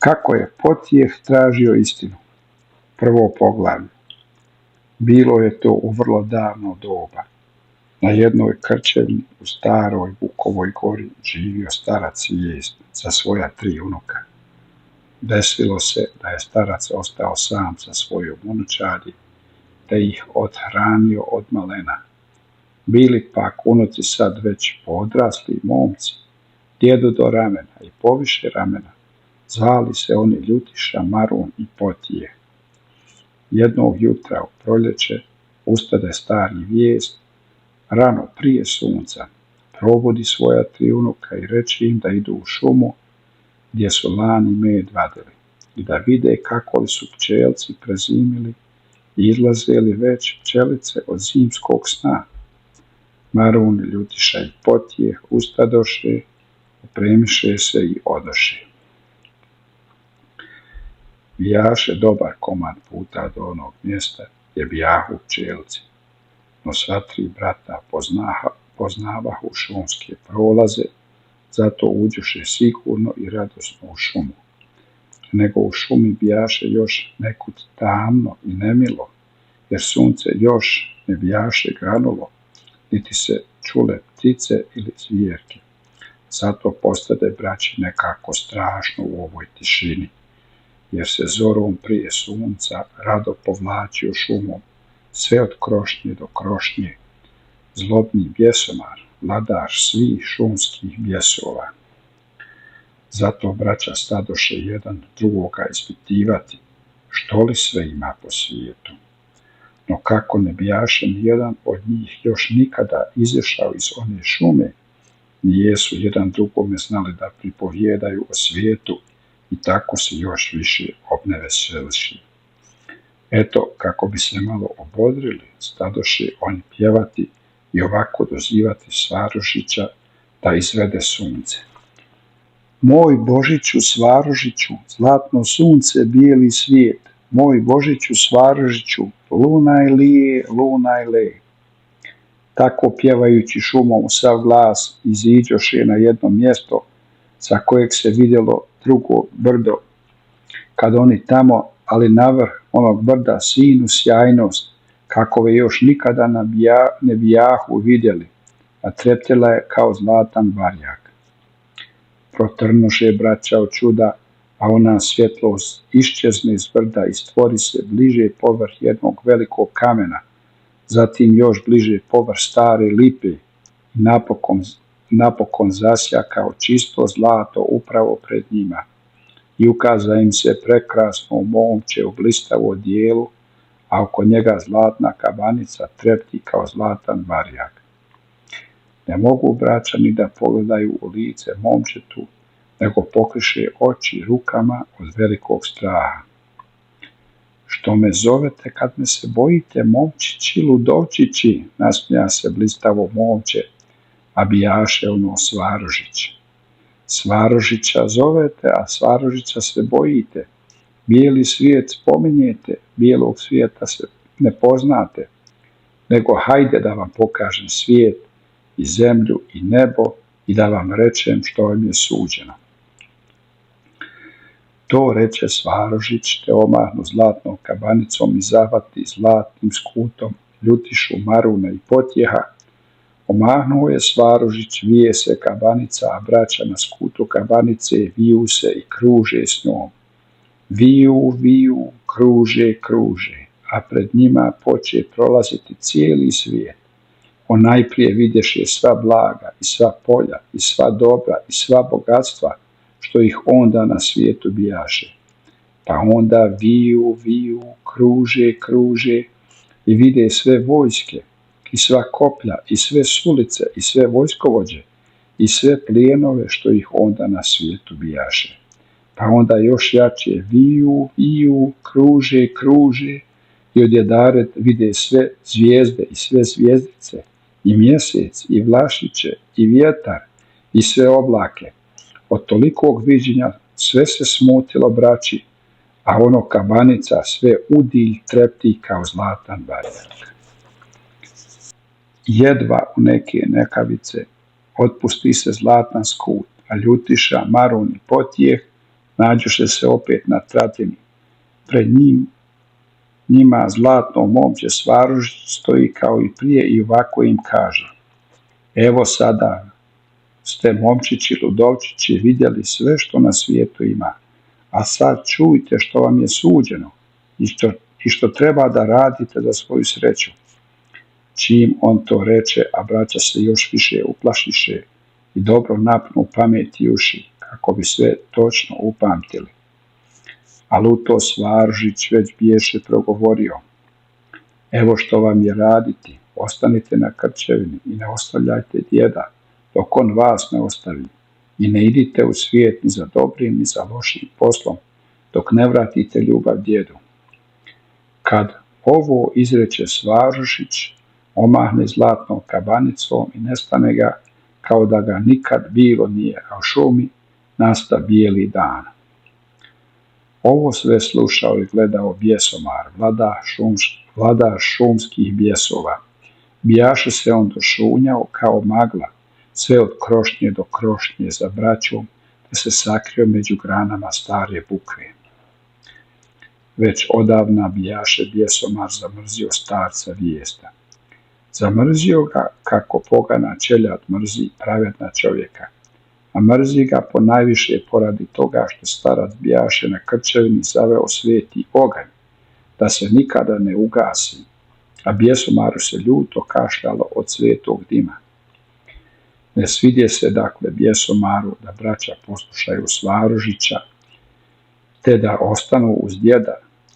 Kako je Potjeh tražio istinu? Prvo poglavlje. Bilo je to u vrlo davno doba. Na jednoj krčevni u staroj Vukovoj gori živio starac vijest za svoja 3 unuka. Desilo se da je starac ostao sam sa svojom unučadi, te ih othranio od malena. Bili pak unuci sad već odrasli momci, djedu do ramena i poviše ramena. Zvali se oni Ljutiša, Marun i Potjeh. Jednog jutra u proljeće ustade stari vijest, rano prije sunca, probudi svoja 3 unuka i reče im da idu u šumu gdje su lani med vadili i da vide kako li su pčelci prezimili i izlaze li već pčelice od zimskog sna. Marun, Ljutiša i Potjeh ustadoše, opremiše se i odoše. Bijaše dobar komad puta do onog mjesta gdje bijahu pčelci, no sva 3 brata poznavahu šumske prolaze, zato uđoše sigurno i radosno u šumu. Nego u šumi bijaše još nekud tamno i nemilo, jer sunce još ne bijaše granulo, niti se čule ptice ili zvjerke. Zato postade braći nekako strašno u ovoj tišini, jer se zorom prije sunca rado povlačio šumom, sve od krošnje do krošnje, zlobni bjesomar, vladar svih šumskih bjesova. Zato braća stadoše jedan drugoga ispitivati, što li sve ima po svijetu. No kako ne bijaše nijedan od njih još nikada izašao iz one šume, nijesu jedan drugome znali da pripovjedaju o svijetu i tako se još više obneveseliši. Eto, kako bi se malo obodrili, stadoše oni pjevati i ovako dozivati Svaružića da izvede sunce. Moj Božiću Svaružiću, zlatno sunce, bijeli svijet, moj Božiću Svaružiću, lunaj lije, lunaj le. Tako pjevajući šumom sav glas iziđoše na jedno mjesto sa kojeg se vidjelo drugo brdo. Kad oni tamo, ali navrh onog brda sinu sjajnost, kakove još nikada ne bijahu vidjeli, a treptila je kao zlatan varjak. Protrnuše braća od čuda, a ona svjetlost iščezne iz brda i stvori se bliže povrh jednog velikog kamena, zatim još bliže povrh stare lipe i napokon zasja kao čisto zlato upravo pred njima. I ukaza im se prekrasno momče u blistavo odijelu, a oko njega zlatna kabanica trepti kao zlatan varjak. Ne mogu braća ni da pogledaju u lice momčetu, nego pokriše oči rukama od velikog straha. Što me zovete kad me se bojite, momčići, ludovčići, nasmija se blistavo momče, a bijaše ono Svaružić. Svaružića zovete, a Svaružića se bojite. Bijeli svijet spominjete, bijelog svijeta se ne poznate, nego hajde da vam pokažem svijet i zemlju i nebo i da vam rečem što vam je suđeno. To reče Svaružić, te omahnu zlatnom kabanicom i zahvati zlatnim skutom Ljutišu, Maruna i Potjeha. Omahnuo je Svaružić, vije se kabanica, a braća na skutu kabanice viju se i kruže s njom. Viju, viju, kruže, kruže, a pred njima poče prolaziti cijeli svijet. On najprije vidješe sva blaga i sva polja i sva dobra i sva bogatstva, što ih onda na svijetu bijaše. Pa onda viju, viju, kruže, kruže i vide sve vojske i sva koplja i sve sulice i sve vojskovođe i sve plijenove, što ih onda na svijetu bijaše. Pa onda još jače viju, viju, kruže, kruže i odjedared vide sve zvijezde i sve zvijezdice i mjesec i vlašiće i vjetar i sve oblake. Od tolikog viđenja sve se smutilo braći, a ono kabanica sve udilj trepti kao zlatan varjak. Jedva u neke nekavice otpusti se zlatan skut, a Ljutiša, Marun i Potjeh Nađoše se opet na tratini. Pred njima zlatno momče Svaružić stoji kao i prije i ovako im kaže: evo sada ste, momčići ludovčići, vidjeli sve što na svijetu ima, a sad čujte što vam je suđeno i što treba da radite za svoju sreću. Čim on to reče, a braća se još više uplašiše i dobro napnu pamet i uši, kako bi sve točno upamtili. Ali u to Svaružić već biješe progovorio: evo što vam je raditi, ostanite na Krčevini i ne ostavljajte djeda dok on vas ne ostavi, i ne idite u svijet ni za dobrim ni za lošim poslom dok ne vratite ljubav djedu. Kad ovo izreče Svarušić, omahne zlatnom kabanicom i nestane ga kao da ga nikad bilo nije, a u šumi nasta bijeli dan. Ovo sve slušao i gledao bjesomar, vladar šumskih bjesova. Bijaše se on došunjao kao magla, sve od krošnje do krošnje za braćom, te se sakrio među granama stare bukve. Već odavna bijaše bjesomar zamrzio starca Vijesta. Zamrzio ga kako pogana čeljad mrzi pravedna čovjeka, a mrzi ga ponajviše poradi toga što starac bijaše na Krčevini zaveo sveti oganj, da se nikada ne ugasi, a bjesomaru se ljuto kašljalo od svetog dima. Ne svidje se dakle bjesomaru da braća poslušaju Svaružića, te da ostanu uz djeda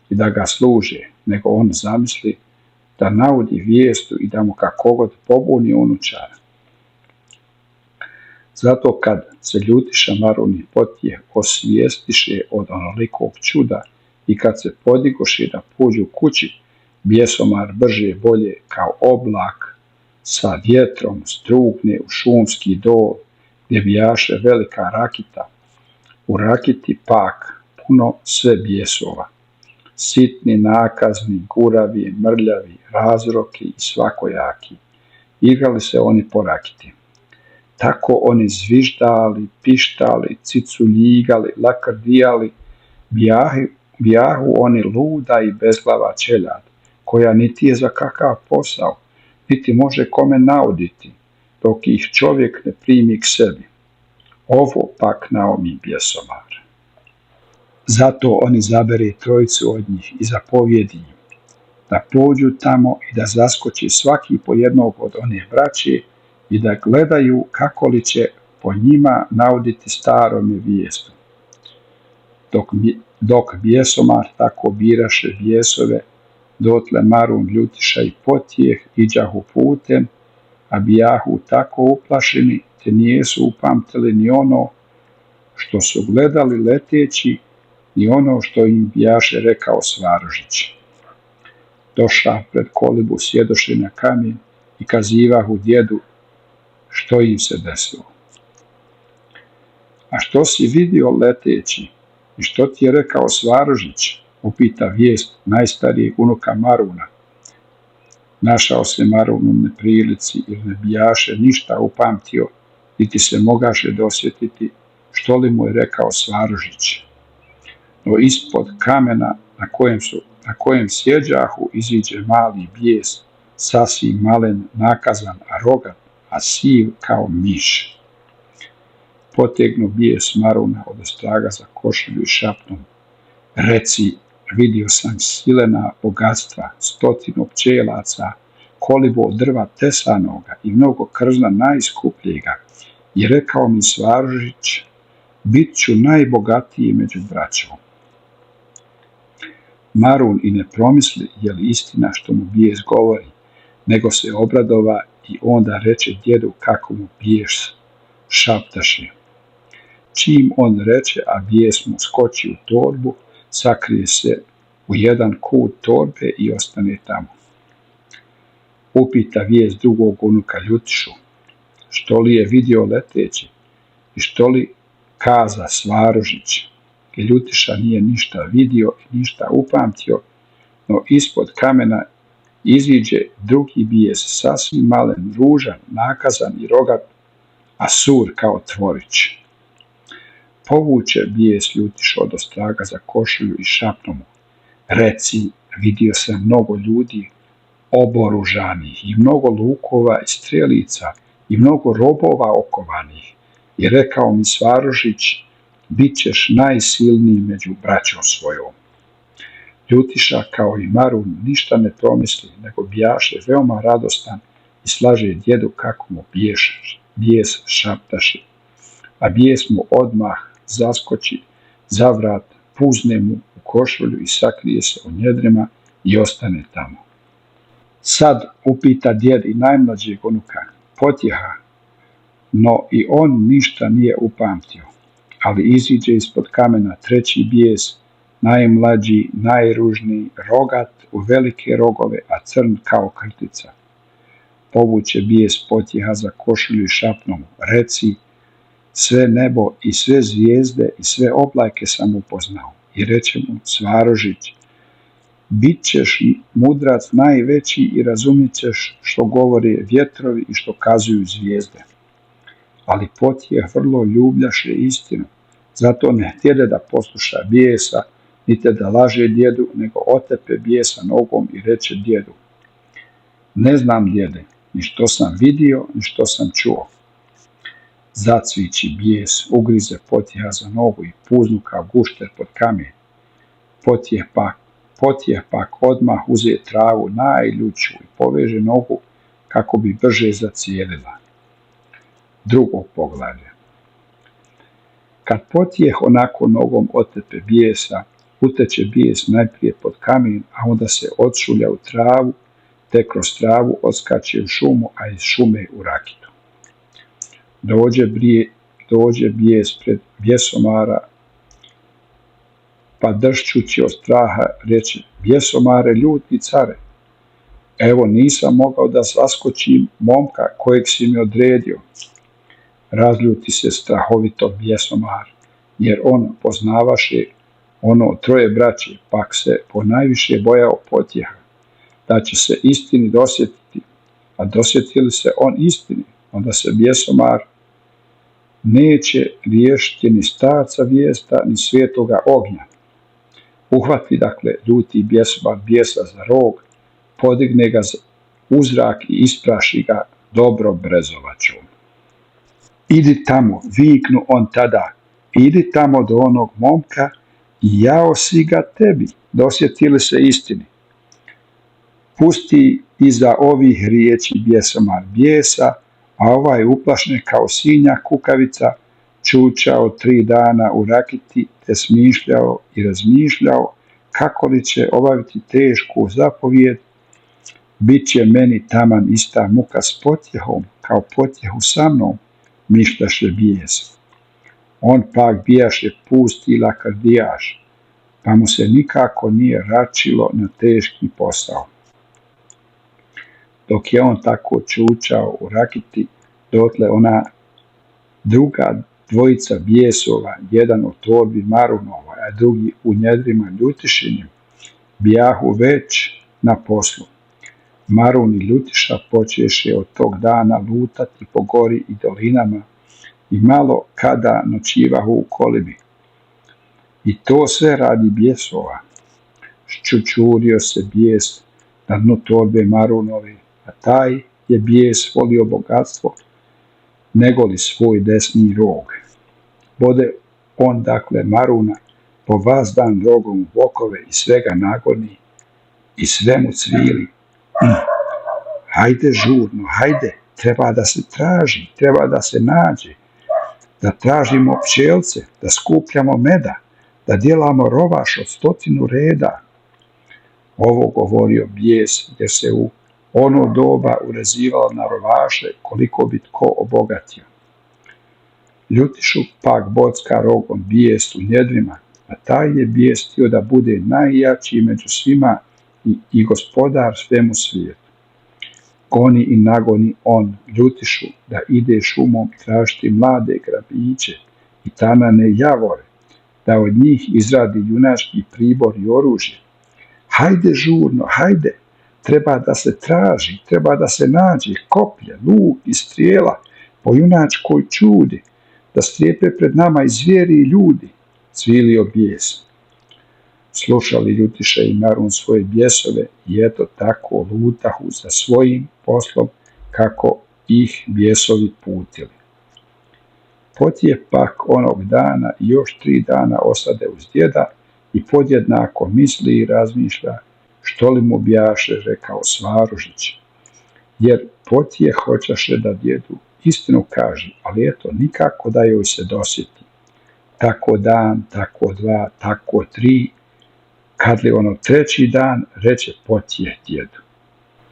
i da ga služe, nego on zamisli da naudi vijestu i da mu kako god pobuni unučara. Zato kad se ljutiša Maruni potjeh osvijestiše od onolikog čuda i kad se podigoše da pođu kući, bjesomar brže bolje kao oblak sa vjetrom strugne u šumski dol gdje bijaše velika rakita. U rakiti pak puno sve bjesova, sitni, nakazni, guravi, mrljavi, razroki i svakojaki. Igrali se oni po rakiti. Tako oni zviždali, pištali, ciculjigali, lakrdijali, bijahu oni luda i bezglava čeljad, koja niti je za kakav posao, niti može kome nauditi, dok ih čovjek ne primi k sebi. Ovo pak naomi bjesomar. Zato oni zabere trojicu od njih i zapovjedi im da pođu tamo i da zaskoči svaki po jednog od one braće i da gledaju kako li će po njima nauditi starome Vijestu. Dok bjesomar tako biraše bjesove, dotle Marun, ljutiša i potjeh iđahu putem, a bijahu tako uplašeni, te nijesu upamtili ni ono što su gledali leteći, ni ono što im bijaše rekao Svaružić. Doša pred kolibu, sjedoše na kamen i kazivahu djedu što im se desilo. A što si vidio leteći i što ti je rekao Svaružić, upita Vijest najstarijeg unuka Maruna. Našao se Marun u neprilici jer ne bijaše ništa upamtio, niti se mogaše dosjetiti što li mu je rekao Svaružić. No ispod kamena na kojem sjeđahu iziđe mali bijes, sasvim malen, nakazan, a rogat, a siv kao miš. Potegnu bijes Maruna od ostraga za košulju i šapnom: reci, vidio sam silena bogatstva, 100 pčelaca, kolibo od drva tesanoga i mnogo krzna najskupljega, i rekao mi Svaružić, bit ću najbogatiji među braćom. Marun i ne promisli je li istina što mu bijes govori, nego se obradova i onda reče djedu kako mu bijes šaptaše. Čim on reče, a bijes mu skoči u torbu, sakrije se u jedan kut torbe i ostane tamo. Upita Vijest drugog unuka Ljutišu, što li je vidio leteći i što li kaza Svaružić. Ljutiša nije ništa vidio i ništa upamtio, no ispod kamena iziđe drugi bijes, sasvim malen, ružan, nakazan i rogat, a sur kao tvorić. Povuče bijes Ljutiša od ostraga za košulju i šapnu mu: reci, vidio sam mnogo ljudi oboružanih i mnogo lukova i strelica i mnogo robova okovanih. I rekao mi Svaružić, bit ćeš najsilniji među braćom svojom. Ljutiša kao i Marun ništa ne promisli, nego bijaše veoma radostan i slaže djedu kako mu bijes šaptaše. A bijes mu odmah zaskoči za vrat, puzne mu u košulju i sakrije se u njedrima i ostane tamo. Sad upita djed i najmlađeg unuka: potjeha? No i on ništa nije upamtio, ali iziđe ispod kamena treći bijes, najmlađi, najružniji, rogat u velike rogove, a crn kao krtica. Povuče bijes potjeha za košulju i šapnu mu: reci, sve nebo i sve zvijezde i sve oblake sam upoznao. I reče mu Svaružić: bit ćeš mudrac najveći i razumit ćeš što govore vjetrovi i što kazuju zvijezde. Ali Potjeh vrlo ljubljaše istinu, zato ne htjede da posluša bijesa, niti da laže djedu, nego otepe bijesa nogom i reče djedu: ne znam, djede, ni što sam vidio, ni što sam čuo. Zacviči bijes, ugrize Potjeha za nogu i puznu kao gušter pod kamen. Potjeh pak odmah uze travu najljuću i poveže nogu kako bi brže zacijelila. Drugo poglavlje. Kad Potjeh onako nogom otepe bijesa, uteče bijes najprije pod kamen, a onda se odšulja u travu, te kroz travu odskače u šumu, a iz šume u rakitu. Dođe bijes pred bjesomara, pa dršćući od straha reče: bjesomare, ljuti care, evo nisam mogao da zaskočim momka kojeg si mi odredio. Razljuti se strahovito bjesomar, jer on poznavaše ono troje braće, pak se ponajviše bojao Potjeha, da će se istini dosjetiti, a dosjetili se on istini, onda se bjesomar neće riješiti ni starca vijesta, ni svetoga ognja. Uhvati dakle ljuti bjesomar bijesa za rog, podigne ga u zrak i ispraši ga dobro brezovačom. Idi tamo, viknu on tada, idi tamo do onog momka i jao si ga tebi, dosjetili se istini. Pusti iza ovih riječi bjesomar bijesa, a ovaj uplašne kao sinja kukavica, čučao 3 dana u rakiti, te smišljao i razmišljao kako li će obaviti tešku zapovijed. Bit će meni taman ista muka s Potjehom, kao Potjehu sa mnom, mišljaše bijes. On pak bijaše pusti lakrdijaš, pa mu se nikako nije račilo na teški posao. Dok je on tako čučao u rakiti, dotle ona druga dvojica bijesova, jedan u torbi Marunova, a drugi u njedrima Ljutišinim, bijahu već na poslu. Marun i Ljutiša počeše od tog dana lutati po gori i dolinama i malo kada noćivahu u kolibi. I to sve radi bijesova. Ščučurio se bijes na dnu torbe Marunove, a taj je bijes volio bogatstvo, negoli svoj desni rog. Bode on dakle Maruna po vazdan rogom u bokove i svega nagoni i sve mu cvili. Hajde žurno, hajde, treba da se traži, treba da se nađe, da tražimo pčelce, da skupljamo meda, da djelamo rovaš od 100 reda. Ovo govorio bijes, jer se u ono doba urezivalo na rovaše koliko bi tko obogatio. Ljutišu pak bocka rogom bijes u njedrima, a taj je bijes htio da bude najjači među svima i gospodar svemu svijetu. Goni i nagoni on Ljutišu da ide šumom tražiti mlade grabiće i tanane javore, da od njih izradi junački pribor i oružje. Hajde žurno, hajde, treba da se traži, treba da se nađe koplje, luk i strijela po junačkoj čudi, da strijepe pred nama i zvijeri i ljudi, cvilio bijes. Slušali Ljutiša i Marun svoje bijesove i eto tako lutahu za svojim poslom kako ih bijesovi putili. Potije pak onog dana i još 3 dana osade uz djeda i podjednako misli i razmišlja što li mu bjaše rekao Svaružić. Jer Potije hoćaše da djedu istinu kaže, ali eto nikako da joj se dosjeti. Tako dan, tako 2, tako 3, kad li ono 3. dan, reče Potije djedu.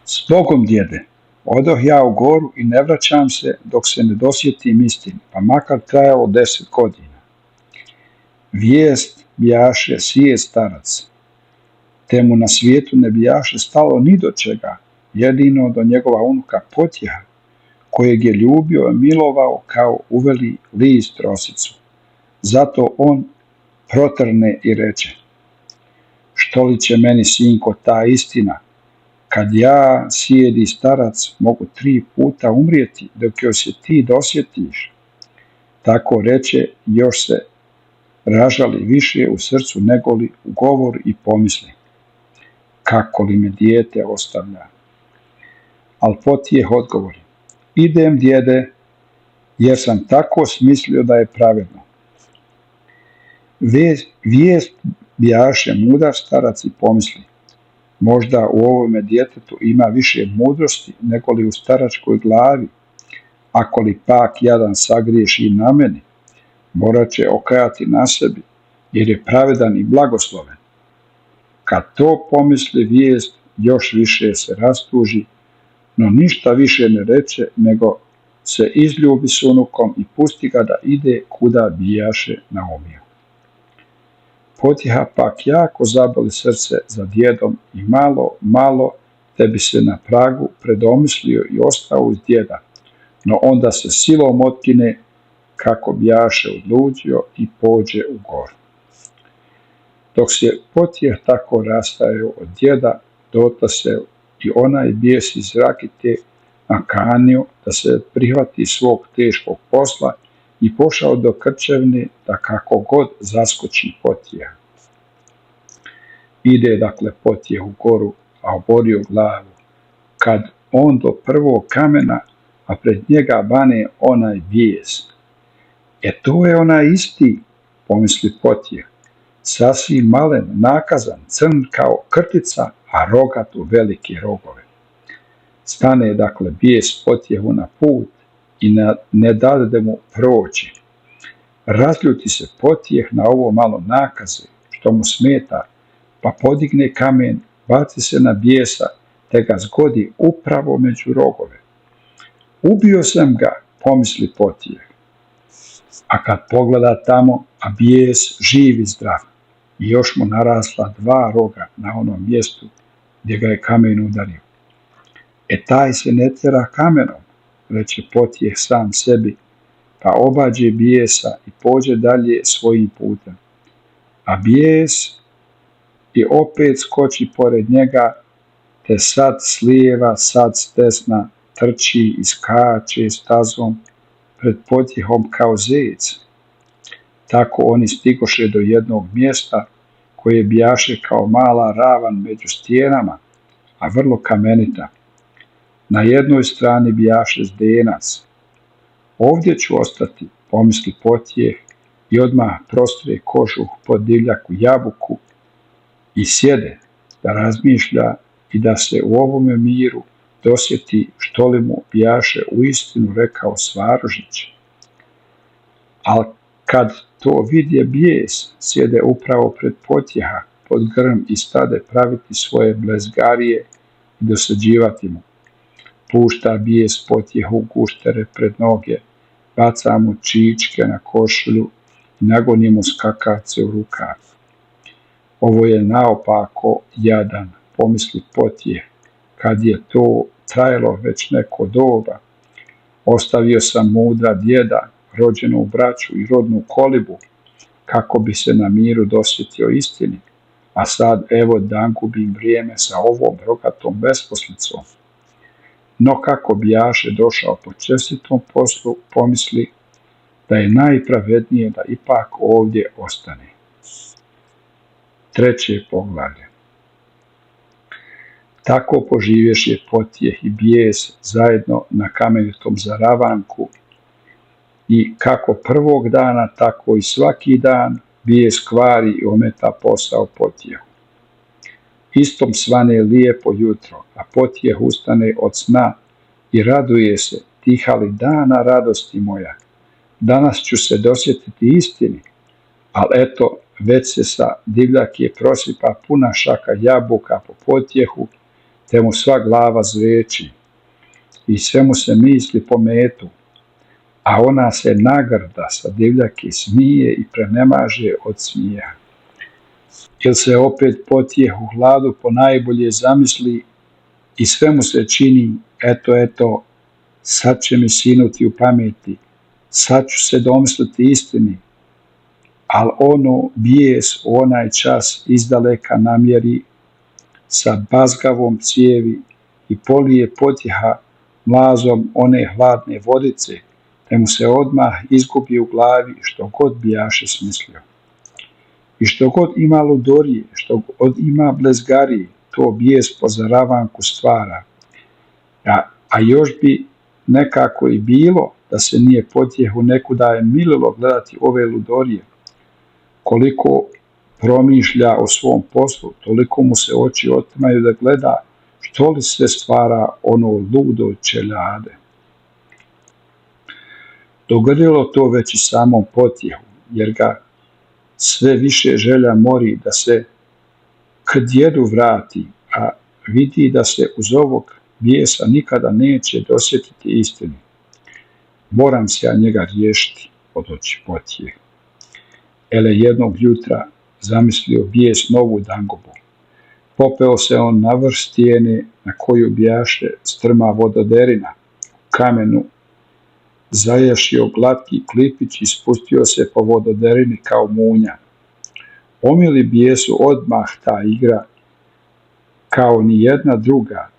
S Bogom djede, odoh ja u goru i ne vraćam se dok se ne dosjetim istini, pa makar trajalo 10 godina. Vijest bjaše sije starac, te mu na svijetu ne bjaše stalo ni do čega, jedino do njegova unuka Potjeha, kojeg je ljubio i milovao kao uveli list rosicu. Zato on protrne i reče, što li će meni, sinko, ta istina, kad ja, sjedi starac, mogu 3 puta umrijeti dok joj se ti dosjetiš. Tako reče, još se ražali više u srcu negoli u govoru i pomisli, kako li me dijete ostavlja. Al Potijeh odgovori, idem djede, jer sam tako smislio da je pravedno. Vijest bjaše mudar starac i pomisli, možda u ovome djetetu ima više mudrosti nego li u staračkoj glavi, ako li pak jadan sagriješi na meni, morat će okajati na sebi, jer je pravedan i blagosloven. Kad to pomisli vijest, još više se rastuži, no ništa više ne reče, nego se izljubi s unukom i pusti ga da ide kuda bijaše naumio. Potjeha pak jako zaboli srce za djedom i malo te bi se na pragu predomislio i ostao uz djeda, no onda se silom otkine kako bjaše odluđio i pođe u goru. Dok se Potjeh tako rastajao od djeda, dotle se i onaj bijes iz Rakite nakanio da se prihvati svog teškog posla i pošao do krčevne da kako god zaskoči Potjeha. Ide dakle Potjeh u goru, a oborio glavu, kad on do prvog kamena, a pred njega bane onaj bijes. To je onaj isti, pomisli Potjeh, sasvim malen, nakazan, crn kao krtica, a rogat u velike rogove. Stane dakle bijes Potjehu na put i ne dade mu proći. Razljuti se Potjeh na ovo malo nakaze, što mu smeta, pa podigne kamen, baci se na bijesa, te ga zgodi upravo među rogove. Ubio sam ga, pomisli Potjeh. A kad pogleda tamo, a bijes živ i zdrav, i još mu narasla 2 roga na onom mjestu gdje ga je kamen udario. Taj se ne tjera kamenom, reče Potjeh sam sebi, pa obađe bijesa i pođe dalje svojim putem. A bijes i opet skoči pored njega, te sad s lijeva, sad s desna trči i skače stazom pred Potjehom kao zec. Tako oni stigoše do jednog mjesta koje bjaše kao mala ravan među stijenama, a vrlo kamenita. Na jednoj strani bjaše zdenac. Ovdje ću ostati, pomisli Potjeh, i odmah prostre kožuh pod divljaku jabuku i sjede da razmišlja i da se u ovome miru dosjeti što li mu bjaše uistinu rekao Svaružić. Al kad to vidje bijes, sjede upravo pred Potjeha pod grm i stade praviti svoje blezgarije i dosađivati mu. Pušta bijes Potjehu guštere pred noge, baca mu čičke na košulju i nagoni mu skakavce u rukav. Ovo je naopako jadan, pomisli Potjeh, kad je to trajalo već neko doba. Ostavio sam mudra djeda, rođenu braću i rodnu kolibu, kako bi se na miru dosjetio istini, a sad evo dan gubim vrijeme sa ovom rogatom besposlicom. No kako bjaše došao po čestitom poslu, pomisli, da je najpravednije da ipak ovdje ostane. 3. poglavlje. Tako poživješe Potjeh i bijes zajedno na kamenitom zaravanku i kako prvog dana, tako i svaki dan bijes kvari i ometa posao Potjehu. Istom svane lijepo jutro, a Potjeh ustane od sna i raduje se, tiha li dana radosti moja. Danas ću se dosjetiti istini, ali eto, već se sa divljake prosipa puna šaka jabuka po Potjehu, te mu sva glava zveči i sve mu se misli pometu, a ona se nagrda sa divljake smije i prenemaže od smijeha. Jel se opet Potjeh u hladu ponajbolje zamisli i sve mu se čini, eto, sad će mi sinuti u pameti, sad ću se domisliti istini, ali ono bijes u onaj čas izdaleka namjeri sa bazgavom cijevi i polije Potjeha mlazom one hladne vodice, te mu se odmah izgubi u glavi što god bijaše smislio. I što god ima ludorije, što god ima blezgarije, to bijes po zaravanku stvara. A još bi nekako i bilo da se nije Potjehu nekuda je mililo gledati ove ludorije. Koliko promišlja o svom poslu, toliko mu se oči otimaju da gleda što li sve stvara ono ludo čeljade. Dogodilo to već i samom Potjehu, jer ga sve više želja mori da se k djedu vrati, a vidi da se uz ovog bijesa nikada neće dosjetiti istini. Moram se ja njega riješiti, odluči Potjeh. Ele jednog jutra zamislio bijes novu dangobu. Popeo se on na vrh stijene na koju bijaše strma vododerina, u kamenu zajašio glatki klipić i spustio se po vododerini kao munja. Omili bijesu odmah ta igra kao ni jedna druga,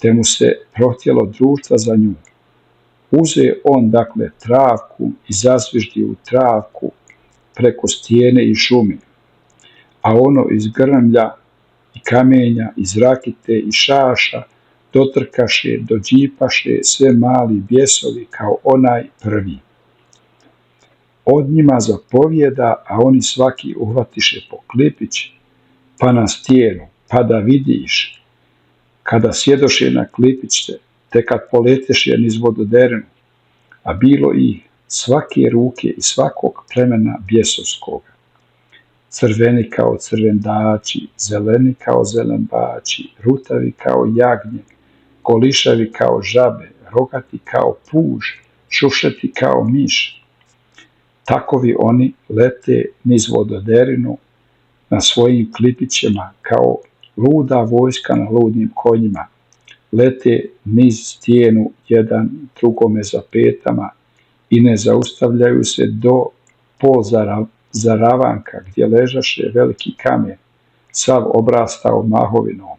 te mu se prohtjelo društva za nju. Uze on dakle travku i zasviždi u travku preko stijene i šumi, a ono iz grmlja i kamenja, iz rakite i šaša dotrkaše, dođipaše sve mali bjesovi kao onaj prvi. Od njima zapovjeda, a oni svaki uhvatiše po klipić, pa na stijenu, pa da vidiš. Kada sjedoše na klipiće, te kad poleteše niz vododerinu, a bilo ih svake ruke i svakog plemena bjesovskoga. Crveni kao crvendači, zeleni kao zelenbači, rutavi kao jagnje, golišavi kao žabe, rogati kao puž, šušeti kao miš. Takovi oni lete niz vododerinu na svojim klipićima kao luda vojska na ludnim konjima. Lete niz stijenu jedan drugome za petama i ne zaustavljaju se do pol zaravanka gdje ležaše veliki kamen, sav obrastao mahovinom.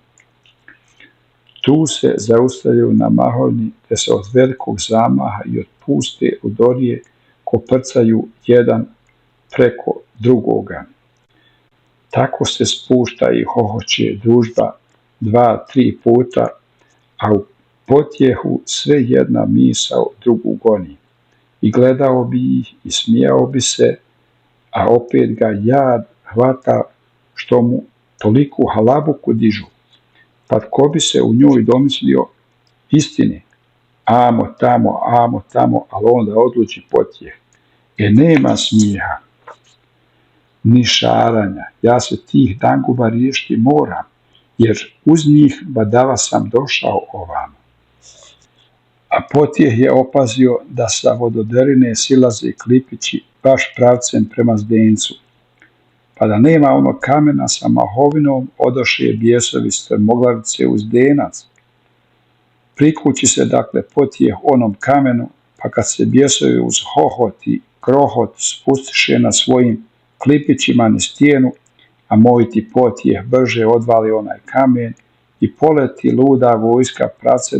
Tu se zaustavljaju na mahovini te se od velikog zamaha i od puste ludorije koprcaju jedan preko drugoga. Tako se spušta i hohoće družba 2-3 puta, a u Potjehu sve jedna misao drugu goni. I gledao bi ih i smijao bi se, a opet ga jad hvata što mu toliku halabuku dižu. Pa tko bi se u njoj domislio istini? Amo tamo, ali onda odluči Potjeh. Nema smijeha, ni šaranja, ja se tih danguba riješiti moram, jer uz njih badava sam došao ovamo. A Potjeh je opazio da sa vododerine silaze klipići baš pravcem prema Zdencu. Pa da nema onog kamena sa mahovinom, odoše bijesovi strmoglavice u Zdenac. Prikući se dakle Potjeh onom kamenu, pa kad se bijesovi uz hohot i krohot spustiše na svojim klipićima na stijenu, a moj ti Potjeh brže odvali onaj kamen i poleti luda vojska prace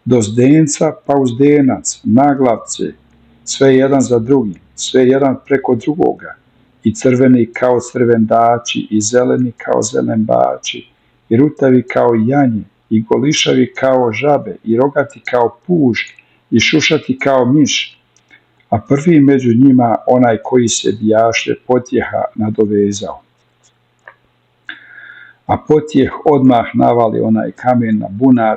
do Zdenca pa u Zdenac, naglavce, sve jedan za drugim, sve jedan preko drugoga, i crveni kao crvendači, i zeleni kao zelenbači, i rutavi kao janje, i golišavi kao žabe, i rogati kao puž, i šušati kao miš, a prvi među njima onaj koji se bijaše potjeha nadovezao. A potjeh odmah navali onaj kamen na bunar,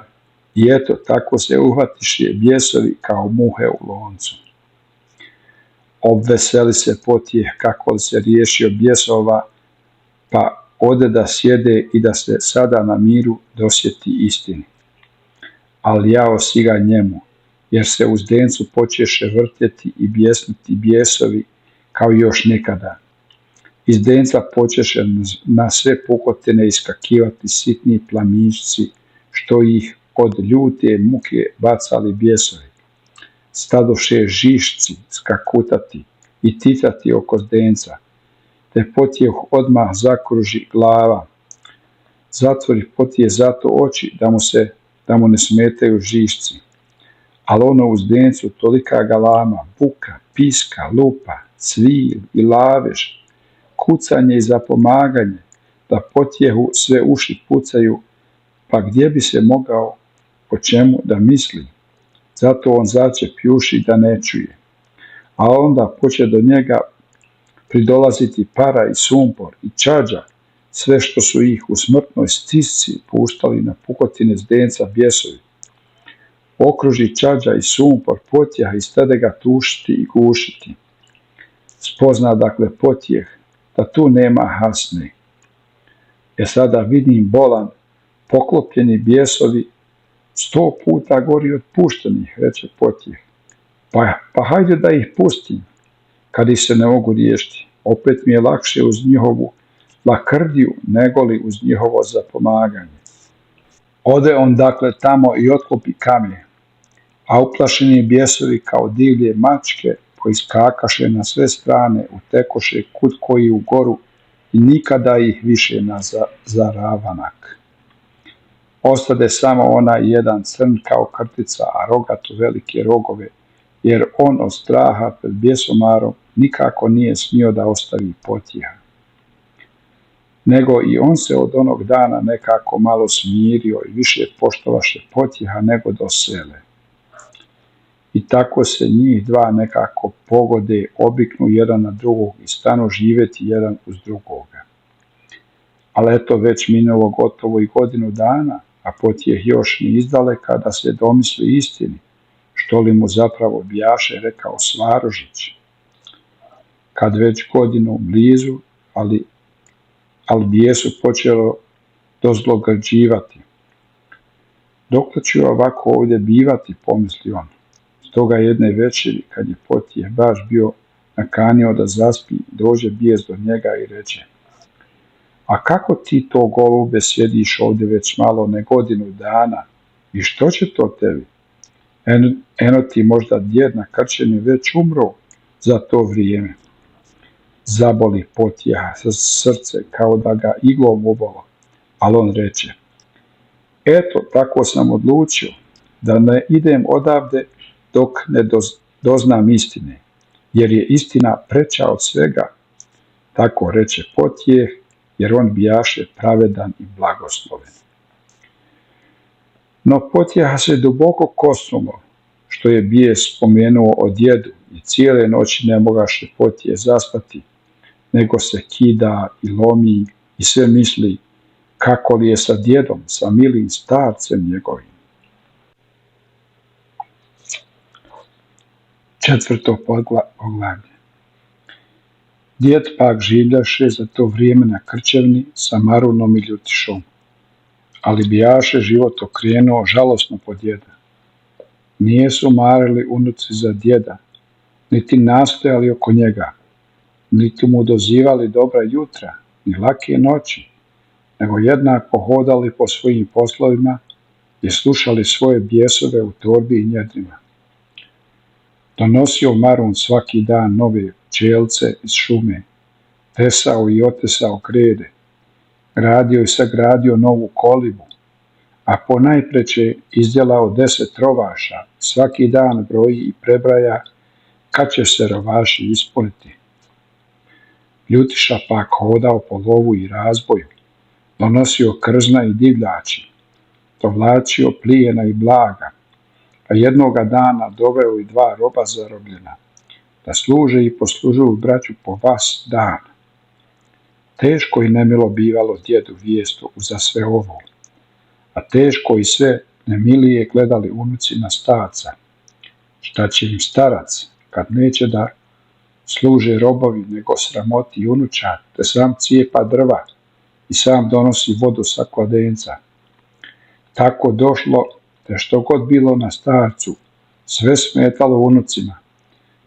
i eto tako se uhvatiše bijesovi kao muhe u loncu. Obveseli se potjeh kako li se riješio bijesova, pa ode da sjede i da se sada na miru dosjeti istini. Ali jao si ga njemu, jer se u zdencu počeše vrtjeti i bijesnuti bijesovi kao još nekada. Iz zdenca počeše na sve pukotine iskakivati sitni plamišci, što ih od ljute muke bacali bijesovi. Stadoše žišci skakutati i titati oko zdenca, te potjeh odmah zakruži glava. Zatvori potjeh zato oči da mu ne smetaju žišci. Ali ono u zdencu tolika galama, buka, piska, lupa, cvil i lavež, kucanje i zapomaganje, da potjehu sve uši pucaju, pa gdje bi se mogao o čemu da misli. Zato on začepjuši da ne čuje. A onda poče do njega pridolaziti para i sumpor i čađa, sve što su ih u smrtnoj stisci puštali na pukotine zdenca bijesovi. Okruži čađa i sumpor potjeha i stade ga tušiti i gušiti. Spozna dakle potjeh da tu nema hasne. Sada vidim bolan, poklopljeni bijesovi 100 puta gori od puštenih, reče potjeh. Pa hajde da ih pustim, kad ih se ne mogu riješiti. Opet mi je lakše uz njihovu lakrdiju nego li uz njihovo zapomaganje. Ode on dakle tamo i otklopi kamen, a uplašeni bijesovi kao divlje mačke poiskakaše na sve strane, utekoše kud koji u goru i nikada ih više na zaravanak. Ostade samo onaj jedan crn kao krtica, a rogat u velike rogove, jer on od straha pred bijesomarom nikako nije smio da ostavi potjeha. Nego i on se od onog dana nekako malo smirio i više poštovaše potjeha nego do sele. I tako se njih dva nekako pogode, obiknu jedan na drugog i stanu živjeti jedan uz drugoga. Ali eto već minulo gotovo i godinu dana, a potjeh još ni izdaleka da se domisli istini, što li mu zapravo bijaše rekao Svaružić. Kad već godinu blizu, ali bijesu počelo dozlogađivati. Dokle ću ovako ovdje bivati, pomisli on. Stoga jedne večeri, kad je potjeh baš bio nakanio da zaspi, dođe bijes do njega i reče: a kako ti to, golube, sjediš ovdje već malo ne godinu dana i što će to tebi? Eno ti možda djed na krčenju već umro za to vrijeme. Zaboli potjeha srce kao da ga iglom ubolo, ali on reče: eto, tako sam odlučio, da ne idem odavde dok ne doznam istine, jer je istina preča od svega. Tako reče potjeh, jer on bijaše pravedan i blagosloven. No potjeha se duboko kosnulo, što je bijes spomenuo o djedu, i cijele noći ne mogaše potjeh zaspati, nego se kida i lomi i sve misli kako li je sa djedom, sa milim starcem njegovim. 4. poglavlje. Djed pak življaše za to vrijeme na krčevni sa Marunom i Ljutišom, ali bijaše život okrenuo žalosno po djeda. Nije su marili unuci za djeda, niti nastojali oko njega, niti mu dozivali dobra jutra, ni lake noći, nego jednako hodali po svojim poslovima i slušali svoje bijesove u torbi i njedrima. Donosio Marun svaki dan nove pčelce iz šume, tesao i otesao krede, gradio i sagradio novu kolibu, a ponajpreće izdjelao 10 rovaša, svaki dan broji i prebraja kad će se rovaši ispuniti. Ljutiša pak hodao po lovu i razboju, donosio krzna i divljači, dovlačio plijena i blaga, a jednoga dana doveo i 2 roba zarobljena, da služe i poslužuju braću po vas dan. Teško i nemilo bivalo djedu vijestu za sve ovo, a teško i sve nemilije gledali unuci na starca. Šta će im starac, kad neće da služe robovi, nego sramoti unučad, te sam cijepa drva i sam donosi vodu sa kladenca. Tako došlo, te što god bilo na starcu, sve smetalo unucima,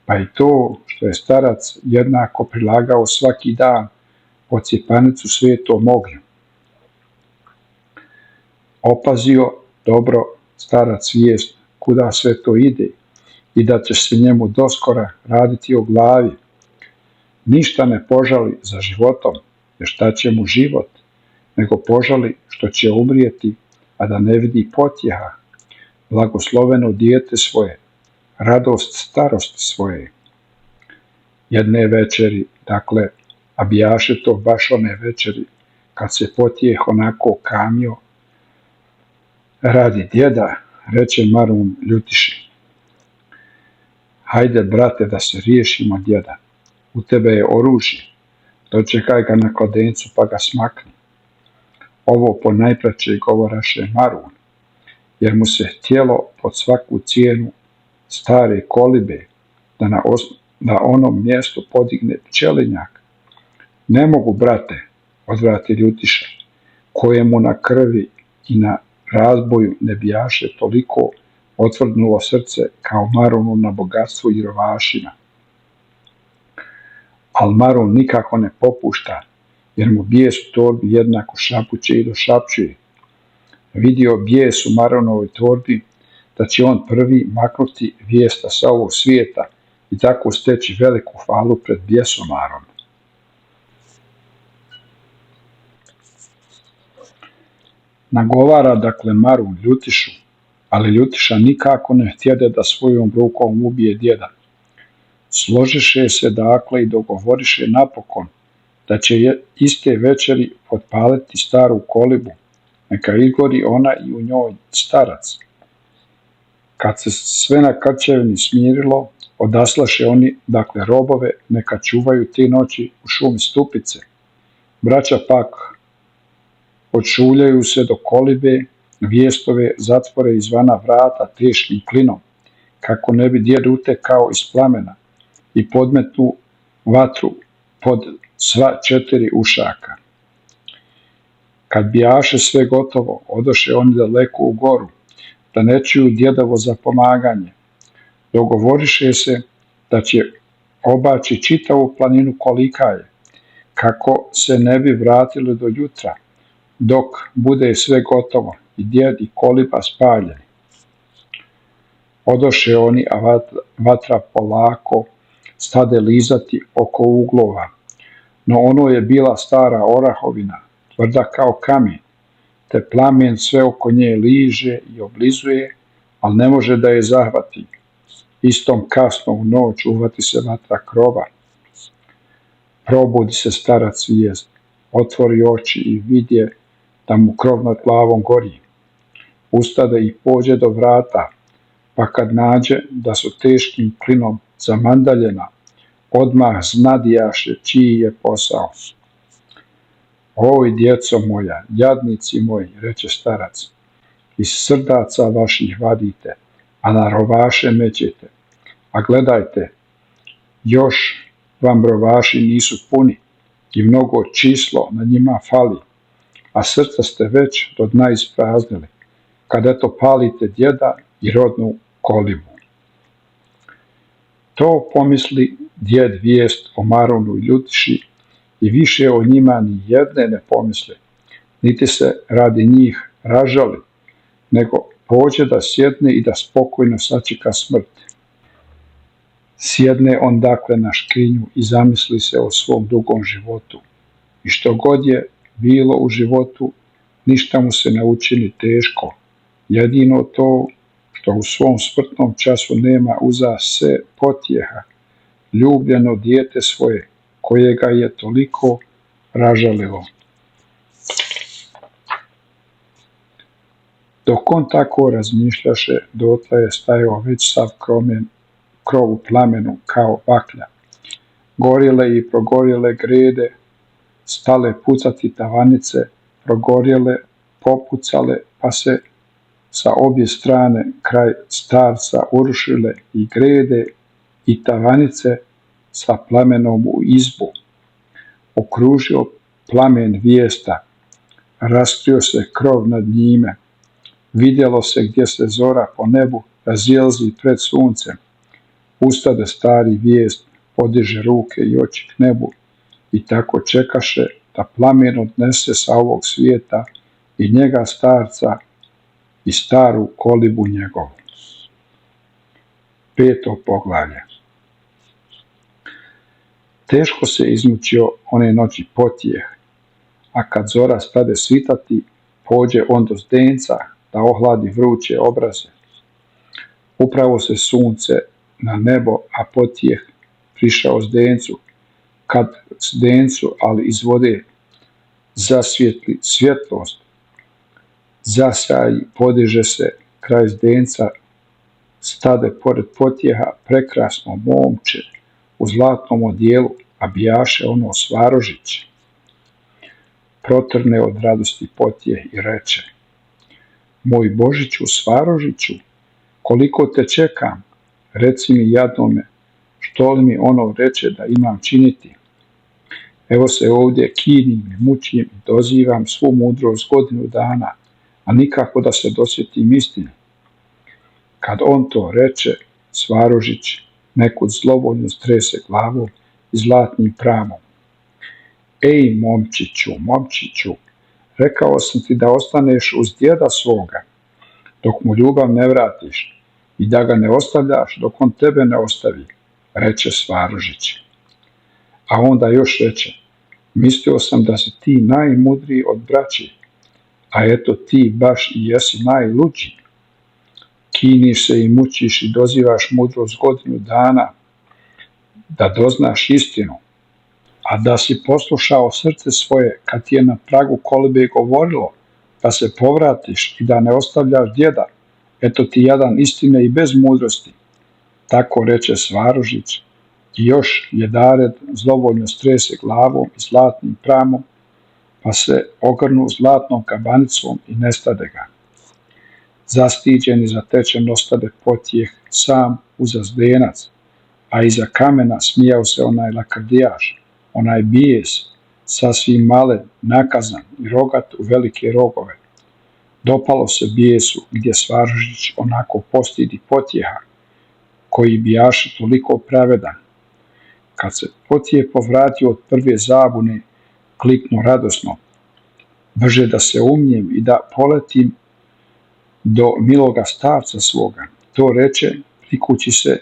pa i to što je starac jednako prilagao svaki dan po cijepanicu svetom ognju. Opazio dobro starac vijest kuda sve to ide i da će se njemu doskora raditi o glavi. Ništa ne požali za životom, jer šta će mu život, nego požali što će umrijeti, a da ne vidi potjeha, blagosloveno dijete svoje, radost starosti svoje. Jedne večeri, dakle, a bijaše to baš one večeri, kad se potjeh onako kamio radi djeda, reče Marun Ljutiši: hajde, brate, da se riješimo djeda, u tebe je oružje, dočekaj ga na kladencu pa ga smakni. Ovo ponajpraće govoraše Marun, jer mu se htjelo pod svaku cijenu stare kolibe da na onom mjestu podigne pčelinjak. Ne mogu, brate, odvrati Ljutiša, kojemu na krvi i na razboju ne bijaše toliko otvrdnulo srce kao Marunu na bogatstvu i rovašima. Al Marun nikako ne popušta, jer mu bijes u torbi jednako šapuće i došapćuje. Vidio bijes u Marunovoj torbi da će on prvi maknuti vijesta sa ovog svijeta i tako steći veliku hvalu pred bijesomarom. Nagovara dakle Marun Ljutišu, ali Ljutiša nikako ne htjede da svojom rukom ubije djeda. Složiše se dakle i dogovoriše napokon da će iste večeri potpaliti staru kolibu, neka izgori ona i u njoj starac. Kad se sve na Krčevini smirilo, odaslaše oni dakle robove neka čuvaju te noći u šumi Stupice. Braća pak odšuljaju se do kolibe, vijestove zatvore izvana vrata teškim klinom, kako ne bi djed utekao iz plamena, i podmetnu vatru pod sva 4 ušaka. Kad bijaše sve gotovo, odoše oni daleko u goru, da ne čuju djedovo zapomaganje. Dogovoriše se da će obaći čitavu planinu kolika je, kako se ne bi vratili do jutra, dok bude sve gotovo i djed i koliba spaljeni. Odoše oni, a vatra polako stade lizati oko uglova, no ono je bila stara orahovina, tvrda kao kamen, te plamen sve oko nje liže i oblizuje, ali ne može da je zahvati. Istom kasnom noć uvati se vatra krova. Probudi se starac vijest, otvori oči i vidje da mu krov nad glavom gori. Ustade i pođe do vrata, pa kad nađe da su teškim klinom zamandaljena, odmah znadijaše čiji je posao. Oj, djeco moja, jadnici moji, reče starac, iz srdaca vaših vadite, a na rovaše mećete. A gledajte, još vam rovaši nisu puni i mnogo čislo na njima fali, a srca ste već do dna ispraznili, kad eto palite djeda i rodnu kolibu. To pomisli djed vijest o Marunu i Ljutiši i više o njima ni jedne ne pomisli, niti se radi njih ražali, nego pođe da sjedne i da spokojno sačeka smrt. Sjedne on dakle na škrinju i zamisli se o svom dugom životu. I što god je bilo u životu, ništa mu se ne učini teško. Jedino to što u svom smrtnom času nema uza se potjeha ljubljeno dijete svoje, kojega je toliko ražalilo. Dok on tako razmišljaše, dotle je stajao već sav krov u plamenu kao baklja. Gorjele i progorjele grede, stale pucati tavanice, progorjele, popucale, pa se sa obje strane kraj starca urušile i grede i tavanice sa plamenom u izbu. Okružio plamen vijesta, raskrio se krov nad njime, vidjelo se gdje se zora po nebu razjelzi pred suncem. Ustade stari vijest, podiže ruke i oči k nebu i tako čekaše da plamen odnese sa ovog svijeta i njega starca i staru kolibu njegovu. 5. poglavlje. Teško se izmučio one noći potjeh, a kad zora stade svitati, pođe on do zdenca da ohladi vruće obraze. Upravo se sunce na nebo, a potjeh prišao zdencu, kad zdencu, ali iz vode, zasvijetli svjetlost, zasaji, podiže se kraj zdenca, stade pored potjeha prekrasno momče u zlatnom odijelu, a bijaše ono svarožiće. Protrne od radosti potjeh i reče: Moj Božiću svarožiću, koliko te čekam, reci mi jadnome, što li mi ono reče da imam činiti? Evo se ovdje kinim i mučim i dozivam svu mudrost godinu dana, a nikako da se dosjetim istine. Kad on to reče, svarožić nekud zlovoljno strese glavom i zlatnim pramom. Ej, momčiću, rekao sam ti da ostaneš uz djeda svoga, dok mu ljubav ne vratiš, i da ga ne ostavljaš dok on tebe ne ostavi, reče svarožić. A onda još reče: Mislio sam da si ti najmudriji od braći, a eto ti baš i jesi najluđi. Kiniš se i mučiš i dozivaš mudrost godinu dana, da doznaš istinu. A da si poslušao srce svoje kad ti je na pragu kolibe govorilo, da se povratiš i da ne ostavljaš djeda, eto ti jadan istine i bez mudrosti. Tako reče svarožić i još jedared zlovoljno strese glavom i zlatnim pramom, pa se ogrnu zlatnom kabanicom i nestade ga. Zastiđen i zatečen ostade potjeh sam uza zdenac, a iza kamena smijao se onaj lakrdijaš, onaj bijes, sasvim malen, nakazan i rogat u velike rogove. Dopalo se bijesu gdje svarožić onako postidi potjeha, koji bijaše toliko pravedan. Kad se potjeh povratio od prve zabune, kliknuo radosno: Brže da se umnijem i da poletim do miloga starca svoga. To reče, prikući se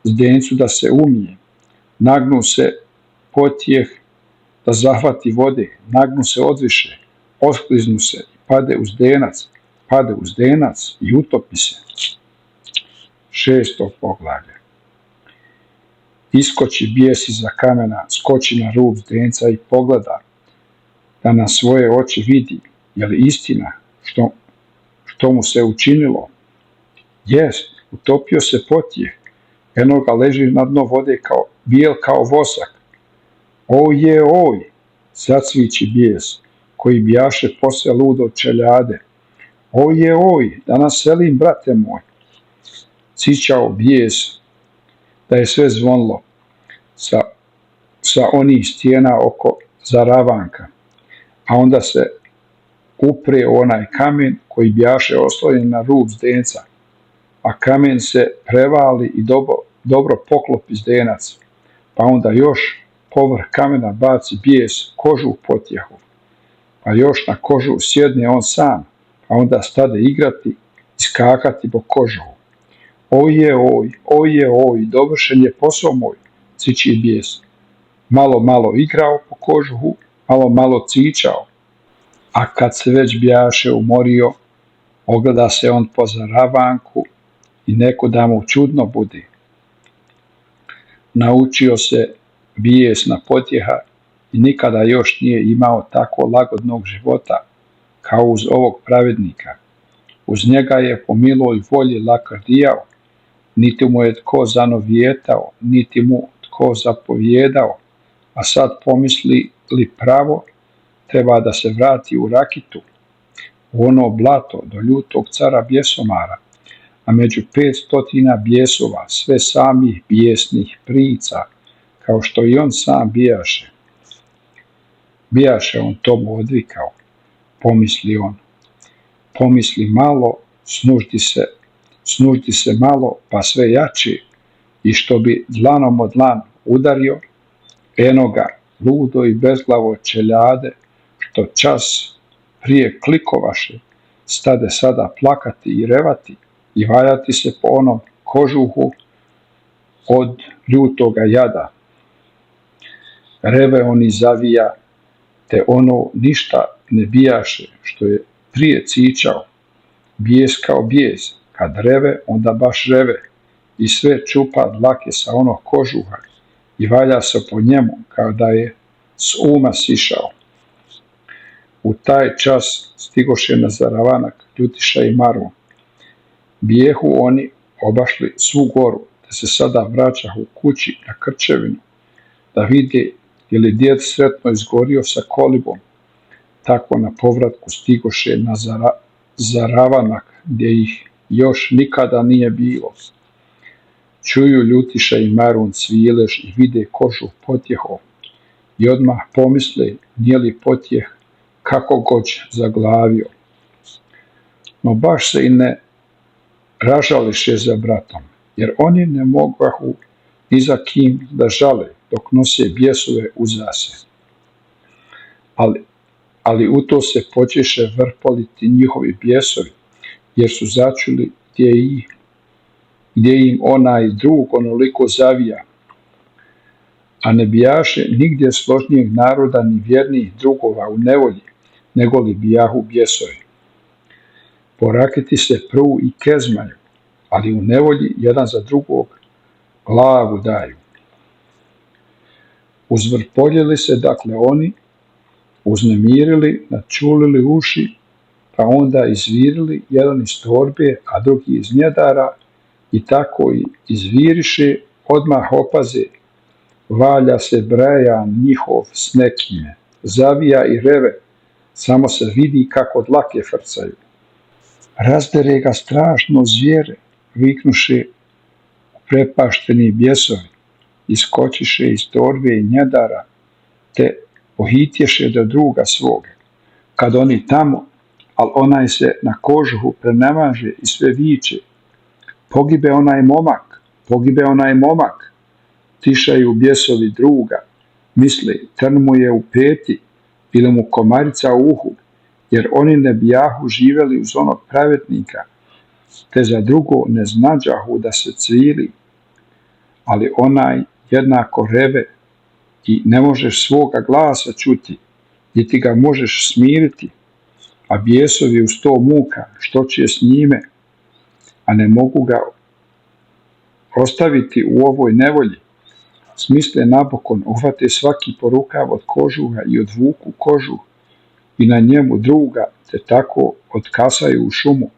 zdencu da se umije. Nagnu se potjeh da zahvati vode, nagnu se odviše, oskliznu se i pade u zdenac i utopi se. 6. poglavlje. Iskoči bijes iza kamena, skoči na rub zdenca i pogleda, da na svoje oči vidi, je li istina što mu se učinilo. Jest, utopio se potjeh, eno ga leži na dno vode bijel kao vosak. Oj, zacviči bijes, koji bijaše posle ludo čeljade. Oj, da nas selim, brate moj. Cičao bijes, da je sve zvonilo sa onih stijena oko zaravanka, a onda se upre onaj kamen koji bijaše oslonjen na rub zdenca, a kamen se prevali i dobro poklopi zdenac, pa onda još povrh kamena baci bijes kožu u potjehu, pa još na kožu sjedne on sam, a onda stade igrati i skakati po kožovu. Oj, dovršen je posao moj, ciči bijes. Malo igrao po kožuhu, malo cičao, a kad se već bijaše umorio, ogleda se on po zaravanku i neko da mu čudno budi. naučio se bijesna potjeha i nikada još nije imao tako lagodnog života kao uz ovog pravednika. Uz njega je po miloj volji lakrdijao, niti mu je tko zanovijetao, niti mu tko zapovjedao, a sad pomisli li pravo, treba da se vrati u Rakitu, u ono blato do ljutog cara bjesomara, a među 500 bjesova, sve samih bijesnih prica, kao što i on sam bijaše. Bijaše on tomu odvikao, pomisli on. Pomisli malo, snuždi se malo, pa sve jači, i što bi dlanom od dlan udario, eno ga, ludo i bezglavo čeljade, što čas prije klikovaše, stade sada plakati i revati i valjati se po onom kožuhu od ljutoga jada. Reve on i zavija, te ono ništa ne bijaše, što je prije cičao, bijes kao bijes, kad reve, onda baš reve, i sve čupa dlake sa onog kožuha i valja se po njemu, kao da je s uma sišao. U taj čas stigoše na zaravanak Ljutiša i Marun. Bijehu oni obašli svu goru, te se sada vraćahu kući na Krčevinu, da vide je li djed sretno izgorio sa kolibom. Tako na povratku stigoše na zaravanak, gdje ih još nikada nije bilo. Čuju Ljutiša i Marun cvilež i vide kožuh potjehov, i odmah pomisle nije li potjeh kako goć zaglavio. No baš se i ne ražališe za bratom, jer oni ne mogahu ni za kim da žale, dok nose bjesove uza se. Ali u to se počeše vrpoliti njihovi bjesovi, jer su začuli gdje im onaj drug onoliko zavija, a ne bijaše nigdje složnijeg naroda ni vjernijih drugova u nevolji, nego li bijahu bjesovi. Po Rakiti se pru i kezmaju, ali u nevolji jedan za drugog glavu daju. Uzvrpoljili se dakle oni, uznemirili, načulili uši, pa onda izvirili, jedan iz torbe, a drugi iz njedara, i tako i izviriše, odmah opaze, valja se Brajan njihov s nekime, zavija i reve, samo se vidi kako dlake frcaju. Razdere ga strašno zvijere, viknuše prepašteni bjesovi, iskočiše iz torbe i njedara, te pohitješe do druga svoga. Kad oni tamo, al onaj se na kožuhu prenemaže i sve viče, pogibe onaj momak, pogibe onaj momak. Tišaju bjesovi druga, misli, trn mu je u peti ili mu komarica u uhu, jer oni ne bijahu živjeli uz onog pravednika, te za drugo ne znađahu da se cvili, ali onaj jednako reve i ne možeš svoga glasa čuti, niti ga možeš smiriti, a bjesovi uz to muka, što će s njime, a ne mogu ga ostaviti u ovoj nevolji. Smisle napokon, uhvate svaki po rukav od kožuha i odvuku kožuh i na njemu druga, te tako otkasaju u šumu,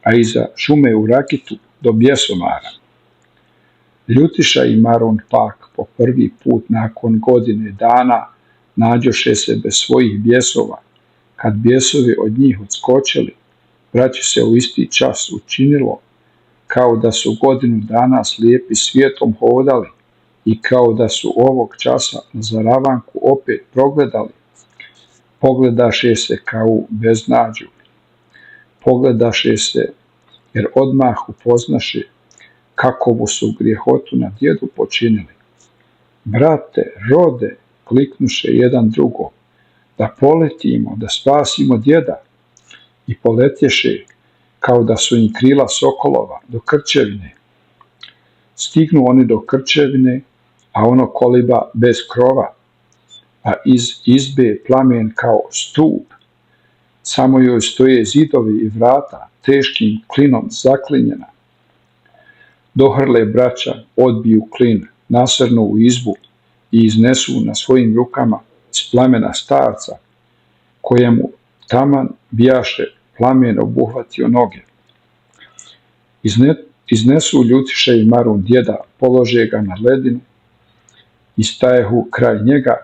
a iza šume u Rakitu do bjesomara. Ljutiša i Marun pak po prvi put nakon godine dana nađoše se bez svojih bjesova. Kad bjesovi od njih odskočili, braći se u isti čas učinilo, kao da su godinu dana slijepi svijetom hodali i kao da su ovog časa na zaravanku opet progledali. Pogledaše se kao u beznađu. Pogledaše se, jer odmah upoznaše kakovu su grijehotu na djedu počinili. Brate, rode, kliknuše jedan drugo, da poletimo, da spasimo djeda. I poletješe, kao da su im krila sokolova, do Krčevine. Stignu oni do Krčevine, a ono koliba bez krova, a iz izbe plamen kao stup. Samo joj stoje zidovi i vrata, teškim klinom zaklinjena. Dohrle braća, odbiju klin, nasrnu u izbu i iznesu na svojim rukama iz plamena starca, kojemu taman bijaše plamen obuhvatio noge. Iznesu Ljutiša i Marun djeda, polože ga na ledinu i stajehu kraj njega,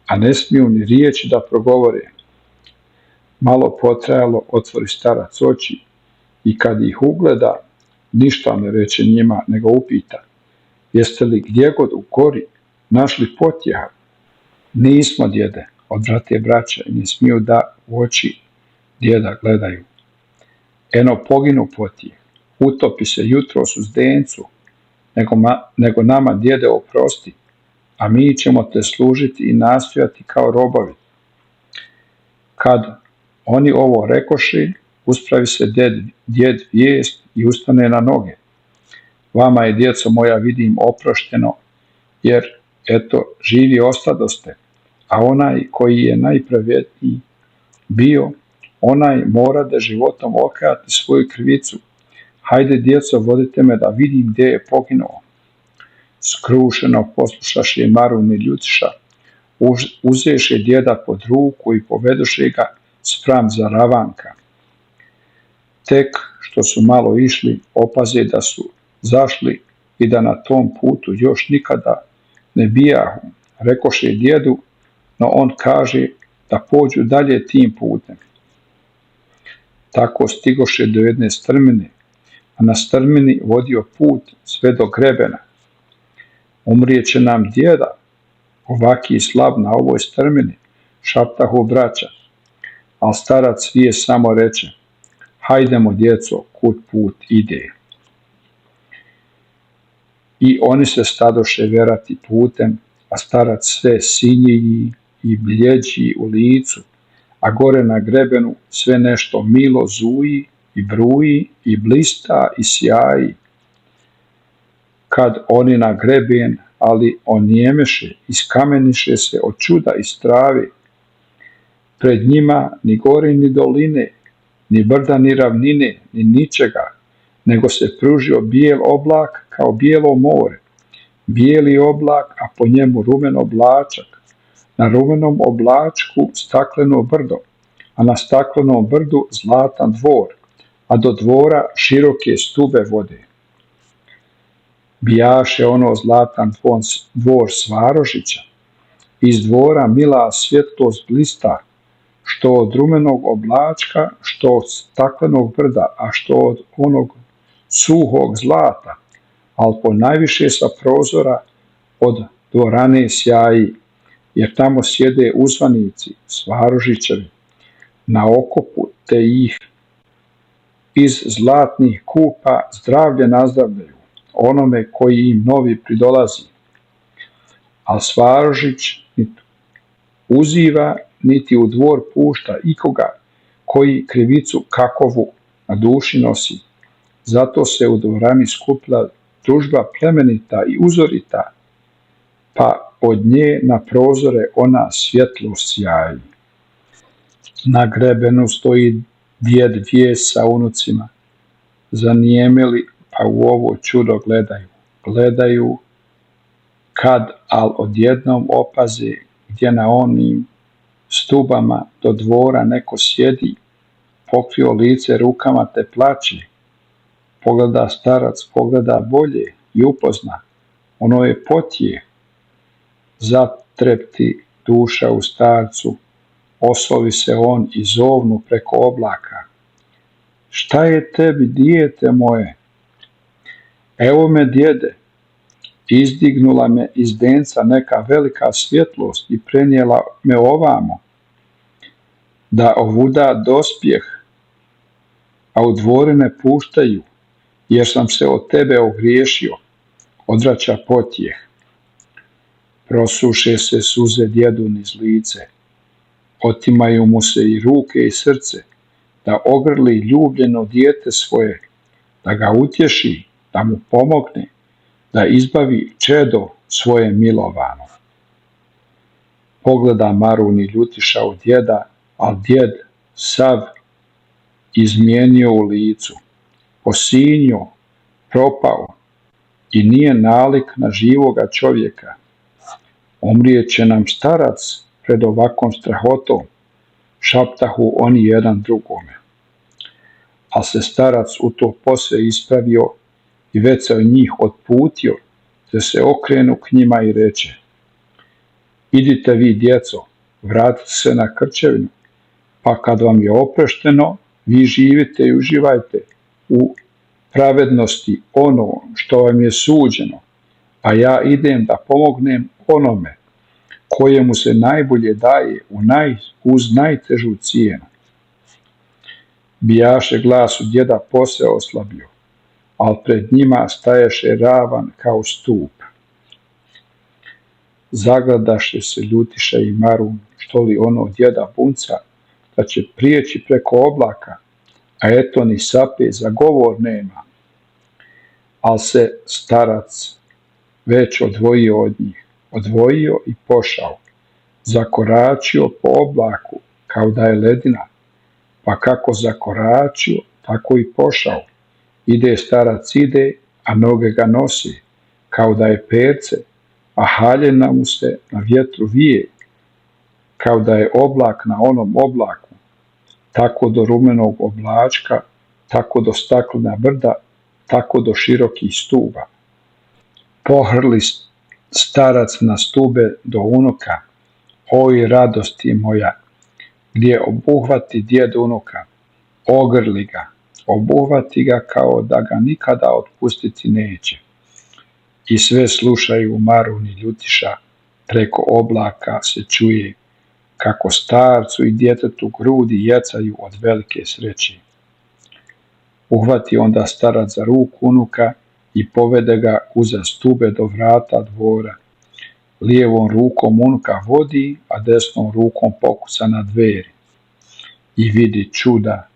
a ne smiju ni riječi da progovore. Malo potrajalo, otvori starac oči i kad ih ugleda, ništa ne reče njima, nego upita: jeste li gdjegod u gori našli potjeha? Nismo, djede, odvrate braća i ne smiju da u oči djeda gledaju. Eno poginu potjeh, utopi se jutros u Zdencu, nego nama, djede, oprosti, a mi ćemo te služiti i nastojati kao robovi. Kad oni ovo rekoši, uspravi se djed vijest i ustane na noge. Vama je, djeco moja, vidim, oprošteno, jer, eto, živi ostadoste, a onaj koji je najpravedniji bio, onaj mora da životom okajati svoju krivicu. Hajde, djeco, vodite me da vidim gdje je poginuo. Skrušeno poslušaše Marun i Ljutiša, uzeše djeda pod ruku i poveduše ga spram Zaravanka. Tek što su malo išli, opaze da su zašli i da na tom putu još nikada ne bijahu. Rekoše djedu, no on kaže da pođu dalje tim putem. Tako stigoše do jedne strmine, a na strmini vodio put sve do grebena. Umrijeće nam djeda, ovaki slab na ovoj strmini, šaptahu braća, al starac svije samo reče: hajdemo, djeco, kud put ide. I oni se stadoše verati putem, a starac sve sinjiji i bljeđi u licu, a gore na grebenu sve nešto milo zuji i bruji i blista i sjaji. Kad oni na greben, ali onjemeše, iskameniše se od čuda i strave. Pred njima ni gore ni doline, ni brda ni ravnine, ni ničega, nego se pružio bijel oblak kao bijelo more, bijeli oblak, a po njemu rumen oblačak, na rumenom oblačku stakleno brdo, a na staklenom brdu zlatan dvor, a do dvora široke stube vode. Bijaše ono zlatan dvor Svarožića, iz dvora mila svjetlost blista, što od rumenog oblačka, što od staklenog brda, a što od onog suhog zlata, ali po najviše sa prozora od dvorane sjaji, jer tamo sjede uzvanici Svarožićevi na okopu, te ih iz zlatnih kupa zdravlje nazdravljaju onome koji im novi pridolazi. Al Svarožić niti uziva, niti u dvor pušta ikoga koji krivicu kakovu na duši nosi. Zato se u dvorani skupila družba plemenita i uzorita, pa od nje na prozore ona svjetlost sjaji. Na grebenu stoji djed vijest sa unucima, zanijemili, pa u ovo čudo gledaju, kad al odjednom opaze gdje na onim stubama do dvora neko sjedi, pokrio lice rukama te plače. Pogleda starac, pogleda bolje i upozna, ono je potje. Zatrepti duša u starcu, oslovi se on i zovnu preko oblaka: šta je tebi, dijete moje? Evo me, djede, izdignula me iz denca neka velika svjetlost i prenijela me ovamo, da ovuda dospjeh, a u dvore ne puštaju, jer sam se od tebe ogriješio, odvraća potjeh. Prosuše se suze djedu niz lice, otimaju mu se i ruke i srce, da ogrli ljubljeno dijete svoje, da ga utješi, da mu pomogne, da izbavi čedo svoje milovano. Pogleda Marun i Ljutiša u djeda, al djed sav izmijenio u licu, osinio, propao i nije nalik na živoga čovjeka. Umrijeće nam starac pred ovakvom strahotom, šaptahu oni jedan drugome. A se starac u to posve ispravio i već se od njih otputio, te se okrenu k njima i reče: idite vi, djeco, vratite se na Krčevinu, pa kad vam je oprošteno, vi živite i uživajte u pravednosti ono što vam je suđeno, a ja idem da pomognem onome kojemu se najbolje daje uz najtežu cijenu. Bijaše glas u djeda posve oslabio, ali pred njima staješe ravan kao stup. Zagledaše se Ljutiša i Marun, što li ono djeda bunca, da će prijeći preko oblaka, a eto ni sape za govor nema. Al se starac već odvojio od njih, odvojio i pošao, zakoračio po oblaku kao da je ledina, pa kako zakoračio, tako i pošao. Ide starac ide, a noge ga nosi, kao da je perce, a haljina mu se na vjetru vije, kao da je oblak na onom oblaku, tako do rumenog oblačka, tako do staklena brda, tako do širokih stuba. Pohrli starac na stube do unuka, oj radosti moja, gdje obuhvati djed unuka, ogrli ga, obuhvati ga kao da ga nikada otpustiti neće. I sve slušaju Marun i Ljutiša, preko oblaka se čuje kako starcu i djetetu grudi jecaju od velike sreće. Uhvati onda starac za ruku unuka i povede ga uza stube do vrata dvora. Lijevom rukom unuka vodi, a desnom rukom pokuca na dveri. I vidi čuda,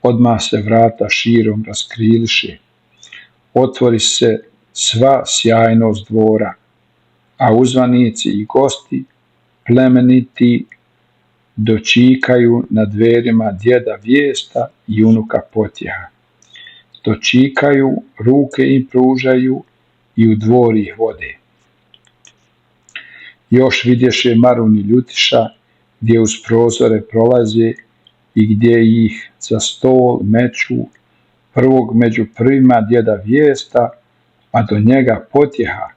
odmah se vrata širom raskriliše. Otvori se sva sjajnost dvora, a uzvanici i gosti plemeniti dočikaju na dverima djeda vijesta i unuka potjeha. Dočikaju, ruke im pružaju i u dvor ih vode. Još vidješe Marun i Ljutiša gdje uz prozore prolaze i gdje ih za stol meću prvog među prvima djeda vijesta, a do njega potjeha,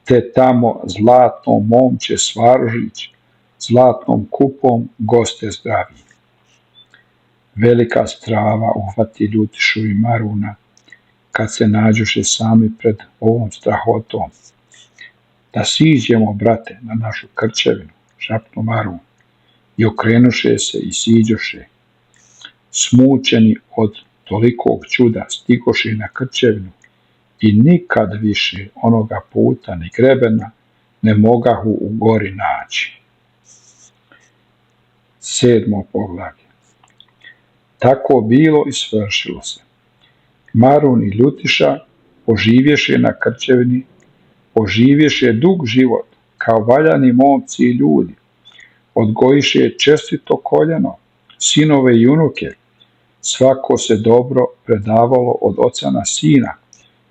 te tamo zlatnom momče Svaružić, zlatnom kupom goste zdravi. Velika strava uhvati Ljutišu i Maruna, kad se nađoše sami pred ovom strahotom. Da siđemo, brate, na našu Krčevinu, šapnu Marun, i okrenuše se i siđoše. Smučeni od tolikog čuda stigoše na Krčevinu i nikad više onoga puta ni grebena ne mogahu u gori naći. 7. poglavlje. Tako bilo i svršilo se. Marun i Ljutiša poživješe na Krčevini, poživješe dug život kao valjani momci i ljudi, odgojiše čestito koljeno, sinove i unuke, svako se dobro predavalo od oca na sina,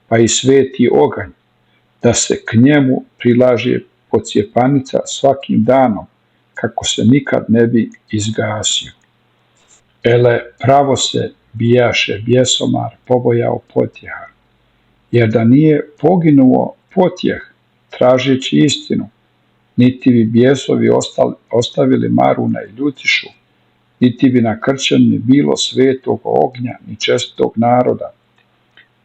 pa i sveti oganj, da se k njemu prilaže podsjepanica svakim danom, kako se nikad ne bi izgasio. Ele pravo se bijaše bjesomar pobojao potjeha, jer da nije poginuo potjeh, tražeći istinu, niti bi bjesovi ostavili Maruna i Ljutišu, niti bi na Krčevini bilo svetog ognja ni čestitog naroda.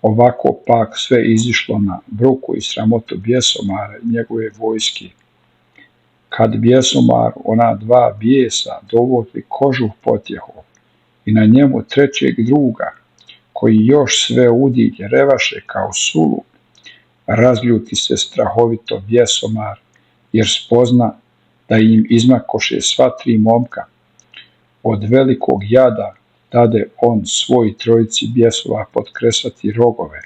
Ovako pak sve izišlo na bruku i sramotu bjesomara i njegove vojske. Kad bjesomar ona dva bijesa dovodi kožuh potjehov i na njemu trećeg druga, koji još sve udilje revaše kao sulud, razljuti se strahovito bjesomar, jer spozna da im izmakoše sva tri momka. Od velikog jada dade on svoj trojici bjesova potkresati rogove,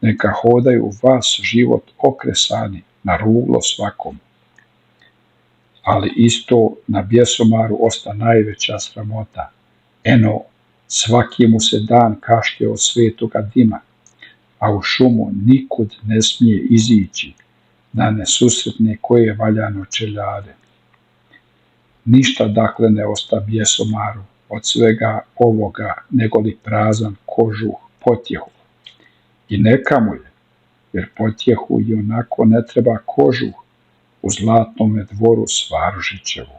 neka hodaju vas život okresani na ruglo svakom. Ali isto na bjesomaru osta najveća sramota. Eno, svaki mu se dan kašlje od svetoga dima, a u šumu nikud ne smije izići, da ne susretne koje valjano čeljade. Ništa dakle ne osta bjesomaru od svega ovoga, nego li prazan kožuh potjehu. I neka mu je, jer potjehu i onako ne treba kožuh u zlatnome dvoru Svarušićevu.